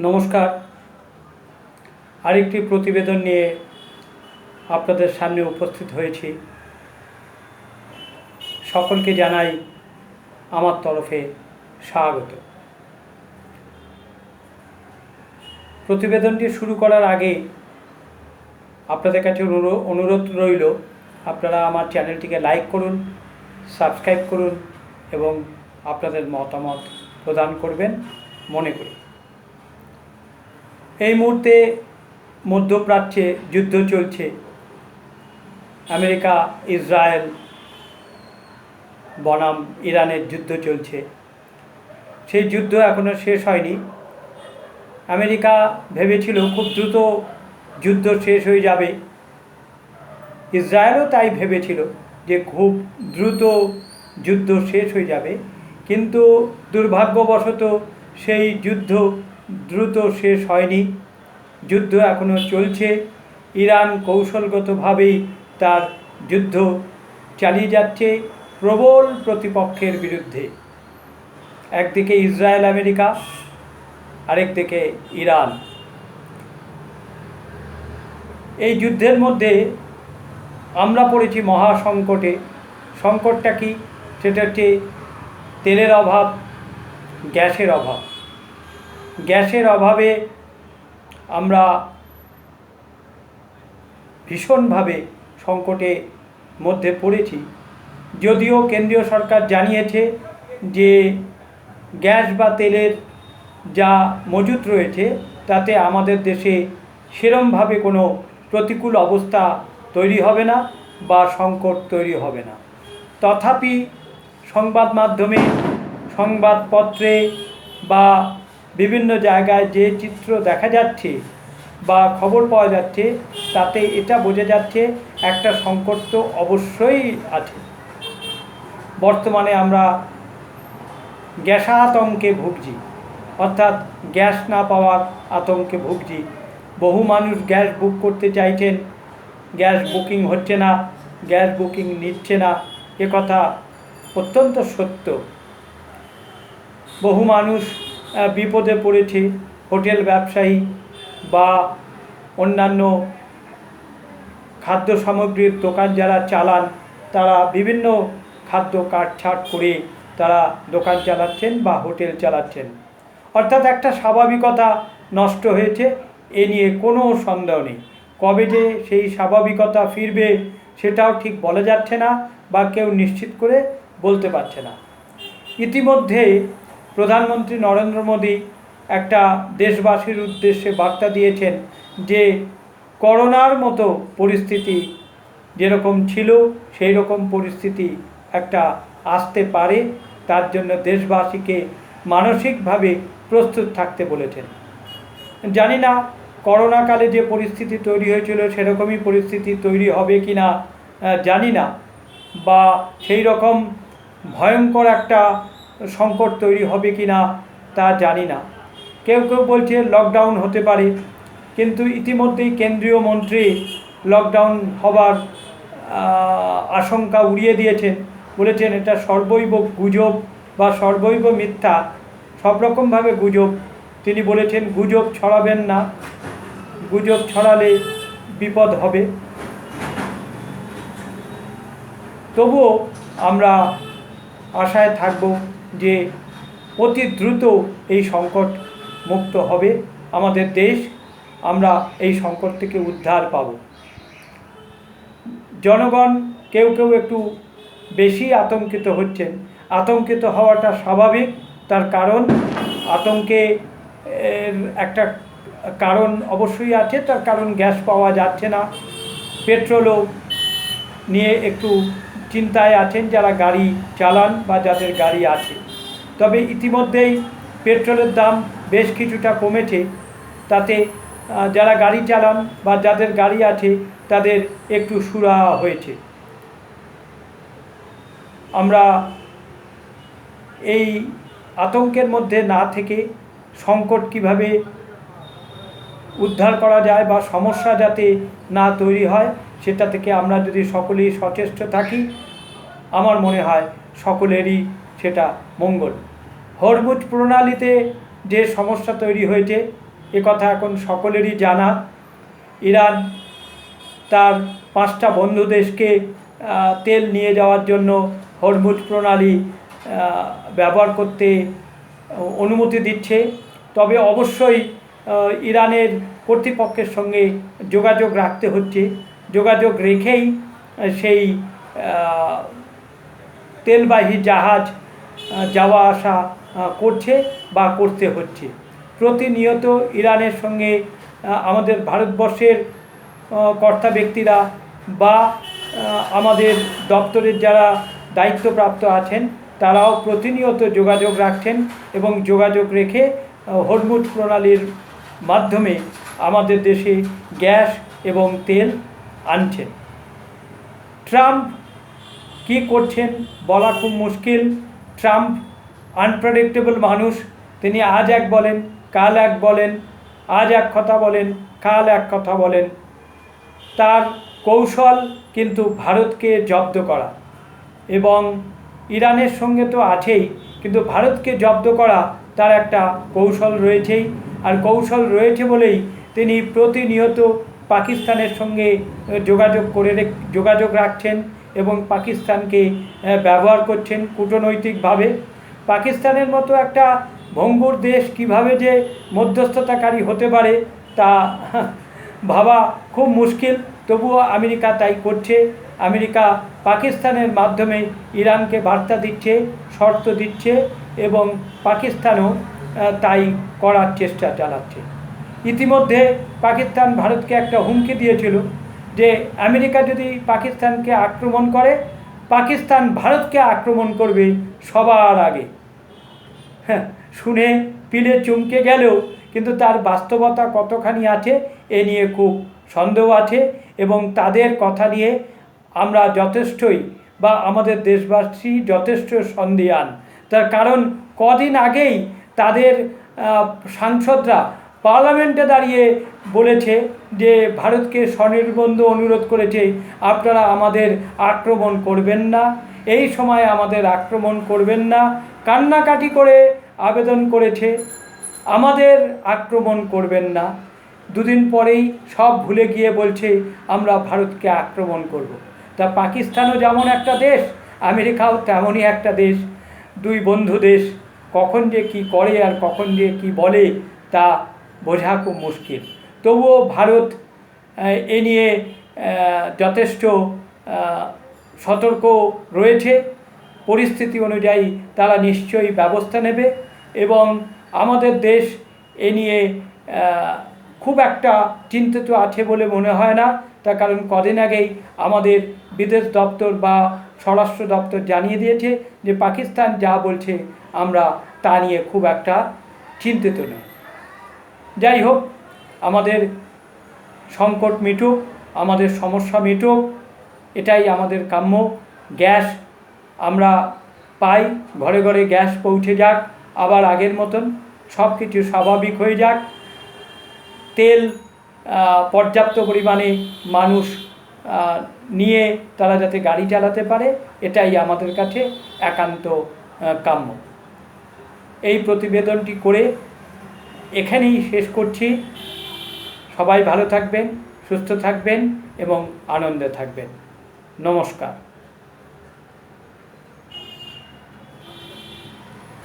নমস্কার। আরেকটি প্রতিবেদন নিয়ে আপনাদের সামনে উপস্থিত হয়েছি। সকলকে জানাই আমার তরফে স্বাগত। প্রতিবেদনটি শুরু করার আগে আপনাদের কাছে অনুরোধ রইল, আপনারা আমার চ্যানেলটিকে লাইক করুন, সাবস্ক্রাইব করুন এবং আপনাদের মতামত প্রদান করবেন মনে করি। এই মুহূর্তে মধ্যপ্রাচ্যে যুদ্ধ চলছে। আমেরিকা ইসরায়েল বনাম ইরানের যুদ্ধ চলছে। সেই যুদ্ধ এখনও শেষ হয়নি। আমেরিকা ভেবেছিল খুব দ্রুত যুদ্ধ শেষ হয়ে যাবে, ইসরায়েলও তাই ভেবেছিল যে খুব দ্রুত যুদ্ধ শেষ হয়ে যাবে, কিন্তু দুর্ভাগ্যবশত সেই যুদ্ধ দ্রুত শেষ হয়নি। যুদ্ধ এখনও চলছে। ইরান কৌশলগতভাবেই তার যুদ্ধ চালিয়ে যাচ্ছে প্রবল প্রতিপক্ষের বিরুদ্ধে। একদিকে ইসরায়েল আমেরিকা, আরেকদিকে ইরান। এই যুদ্ধের মধ্যে আমরা পড়েছি মহা সংকটে। সংকটটা কি? সেটা হচ্ছে তেলের অভাব, গ্যাসের অভাব। গ্যাসের অভাবে আমরা ভীষণভাবে সংকটের মধ্যে পড়েছি। যদিও কেন্দ্রীয় সরকার জানিয়েছে যে গ্যাস বা তেলের যা মজুত রয়েছে তাতে আমাদের দেশে সেরমভাবে কোনো প্রতিকূল অবস্থা তৈরি হবে না বা সংকট তৈরি হবে না। তথাপি সংবাদ মাধ্যমে, সংবাদপত্রে বা বিভিন্ন জায়গায় যে চিত্র দেখা যাচ্ছে বা খবর পাওয়া যাচ্ছে তাতে এটা বোঝা যাচ্ছে একটা সংকট তো অবশ্যই আছে। বর্তমানে আমরা গ্যাসাতঙ্কে ভুগছি, অর্থাৎ গ্যাস না পাওয়ার আতঙ্কে ভুগছি। বহু মানুষ গ্যাস বুক করতে চাইছেন, গ্যাস বুকিং হচ্ছে না, গ্যাস বুকিং নিচ্ছে না। একথা অত্যন্ত সত্য। বহু মানুষ বিপদে পড়েছে। হোটেল ব্যবসায়ী বা অন্যান্য খাদ্য সামগ্রীর দোকান যারা চালান, তারা বিভিন্ন খাদ্য কাটছাট করে তারা দোকান চালাচ্ছেন বা হোটেল চালাচ্ছেন। অর্থাৎ একটা স্বাভাবিকতা নষ্ট হয়েছে, এ নিয়ে কোনো সন্দেহ নেই। কবে যে সেই স্বাভাবিকতা ফিরবে সেটাও ঠিক বলা যাচ্ছে না বা কেউ নিশ্চিত করে বলতে পারছে না। ইতিমধ্যে প্রধানমন্ত্রী নরেন্দ্র মোদী একটা দেশবাসীর উদ্দেশ্যে বার্তা দিয়েছেন যে করোনার মতো পরিস্থিতি যেরকম ছিল সেই রকম পরিস্থিতি একটা আসতে পারে, তার জন্য দেশবাসীকে মানসিকভাবে প্রস্তুত থাকতে বলেছেন। জানি না করোনাকালে যে পরিস্থিতি তৈরি হয়েছিল সেরকমই পরিস্থিতি তৈরি হবে কি না জানি না, বা সেই রকম ভয়ঙ্কর একটা সংকট তৈরি হবে কি না তা জানি না। কেউ কেউ বলছে লকডাউন হতে পারে, কিন্তু ইতিমধ্যেই কেন্দ্রীয় মন্ত্রী লকডাউন হবার আশঙ্কা উড়িয়ে দিয়েছেন। বলেছেন এটা সর্বৈব গুজব বা সর্বৈব মিথ্যা, সব রকমভাবে গুজব। তিনি বলেছেন গুজব ছড়াবেন না, গুজব ছড়ালে বিপদ হবে। তবুও আমরা আশায় থাকব যে অতি দ্রুত এই সংকট মুক্ত হবে আমাদের দেশ, আমরা এই সংকট থেকে উদ্ধার পাব। জনগণ কেউ কেউ একটু বেশি আতঙ্কিত হচ্ছেন। আতঙ্কিত হওয়াটা স্বাভাবিক, তার কারণ আতঙ্কে একটা কারণ অবশ্যই আছে। তার কারণ গ্যাস পাওয়া যাচ্ছে না, পেট্রোলও নিয়ে একটু চিন্তায় আছেন যারা গাড়ি চালান বা যাদের গাড়ি আছে। তবে ইতিমধ্যেই পেট্রোলের দাম বেশ কিছুটা কমেছে, তাতে যারা গাড়ি চালান বা যাদের গাড়ি আছে তাদের একটু সুরাহা হয়েছে। আমরা এই আতঙ্কের মধ্যে না থেকে সংকট কিভাবে উদ্ধার করা যায় বা সমস্যা যাতে না তৈরি হয় সেটা থেকে আমরা যদি সকলেই সচেষ্ট থাকি, আমার মনে হয় সকলেরই সেটা মঙ্গল। হরমুজ প্রণালীতে যে সমস্যা তৈরি হয়েছে কথা এখন সকলেরই জানা। ইরান তার 5টা বন্ধু দেশকে তেল নিয়ে যাওয়ার জন্য হরমুজ প্রণালী ব্যবহার করতে অনুমতি দিচ্ছে। তবে অবশ্যই ইরানের কর্তৃপক্ষের সঙ্গে যোগাযোগ রাখতে হচ্ছে, যোগাযোগ রেখেই সেই তেলবাহী জাহাজ যাওয়া আসা করছে বা করতে হচ্ছে। প্রতিনিয়ত ইরানের সঙ্গে আমাদের ভারতবর্ষের কর্তা ব্যক্তিরা বা আমাদের দপ্তরের যারা দায়িত্বপ্রাপ্ত আছেন তারাও প্রতিনিয়ত যোগাযোগ রাখছেন এবং যোগাযোগ রেখে হরমুজ প্রণালীর মাধ্যমে আমাদের দেশে গ্যাস এবং তেল আনছেন। ট্রাম্প কী করছেন বলা খুব মুশকিল। ট্রাম্প আনপ্রেডিক্টেবল মানুষ। তিনি আজ এক বলেন, কাল এক বলেন, আজ এক কথা বলেন, কাল এক কথা বলেন। তার কৌশল কিন্তু ভারতকে জব্দ করা, এবং ইরানের সঙ্গে তো আছেই, কিন্তু ভারতকে জব্দ করা তার একটা কৌশল রয়েছেই। আর কৌশল রয়েছে বলেই তিনি প্রতিনিয়ত পাকিস্তানের সঙ্গে যোগাযোগ রাখছেন এবং পাকিস্তানকে ব্যবহার করছেন কূটনৈতিকভাবে। পাকিস্তানের মতো একটা ভঙ্গুর দেশ কিভাবে যে মধ্যস্থতাকারী হতে পারে তা ভাবা খুব মুশকিল। তবুও আমেরিকা তাই করছে। আমেরিকা পাকিস্তানের মাধ্যমে ইরানকে বার্তা দিচ্ছে, শর্ত দিচ্ছে, এবং পাকিস্তানও তাই করার চেষ্টা চালাচ্ছে। ইতিমধ্যে পাকিস্তান ভারতকে একটা হুমকি দিয়েছিল যে আমেরিকা যদি পাকিস্তানকে আক্রমণ করে, পাকিস্তান ভারতকে আক্রমণ করবে সবার আগে। হ্যাঁ, শুনে পিলে চমকে গেলেও কিন্তু তার বাস্তবতা কতখানি আছে এ নিয়ে খুব সন্দেহ আছে, এবং তাদের কথা নিয়ে আমরা যথেষ্টই বা আমাদের দেশবাসী যথেষ্ট সন্দিহান। তার কারণ কদিন আগেই তাদের সাংসদরা পার্লামেন্টে দাঁড়িয়ে বলেছে যে ভারতকে স্বনির্বন্ধ অনুরোধ করেছে, আপনারা আমাদের আক্রমণ করবেন না, এই সময় আমাদের আক্রমণ করবেন না। কান্নাকাটি করে আবেদন করেছে আমাদের আক্রমণ করবেন না। দুদিন পরেই সব ভুলে গিয়ে বলছে আমরা ভারতকে আক্রমণ করব। তা পাকিস্তানও যেমন একটা দেশ, আমেরিকাও তেমনই একটা দেশ। দুই বন্ধু দেশ কখন যে কি করে আর কখন যে কি বলে তা বোঝা খুব মুশকিল। তবুও ভারত এ নিয়ে যথেষ্ট সতর্ক রয়েছে। পরিস্থিতি অনুযায়ী তারা নিশ্চয়ই ব্যবস্থা নেবে, এবং আমাদের দেশ এ নিয়ে খুব একটা চিন্তিত আছে বলে মনে হয় না। তার কারণ কদিন আগেই আমাদের বিদেশ দপ্তর বা স্বরাষ্ট্র দপ্তর জানিয়ে দিয়েছে যে পাকিস্তান যা বলছে আমরা তা নিয়ে খুব একটা চিন্তিত নই। যাই হোক, আমাদের সংকট মিটুক, আমাদের সমস্যা মিটুক, এটাই আমাদের কাম্য। গ্যাস আমরা পাই, ঘরে ঘরে গ্যাস পৌঁছে যাক, আবার আগের মতন সব কিছু স্বাভাবিক হয়ে যাক। তেল পর্যাপ্ত পরিমাণে মানুষ নিয়ে তারা যাতে গাড়ি চালাতে পারে, এটাই আমাদের কাছে একান্ত কাম্য। এই প্রতিবেদনটি করে এখানেই শেষ করছি। সবাই ভালো থাকবেন, সুস্থ থাকবেন এবং আনন্দে থাকবেন। নমস্কার।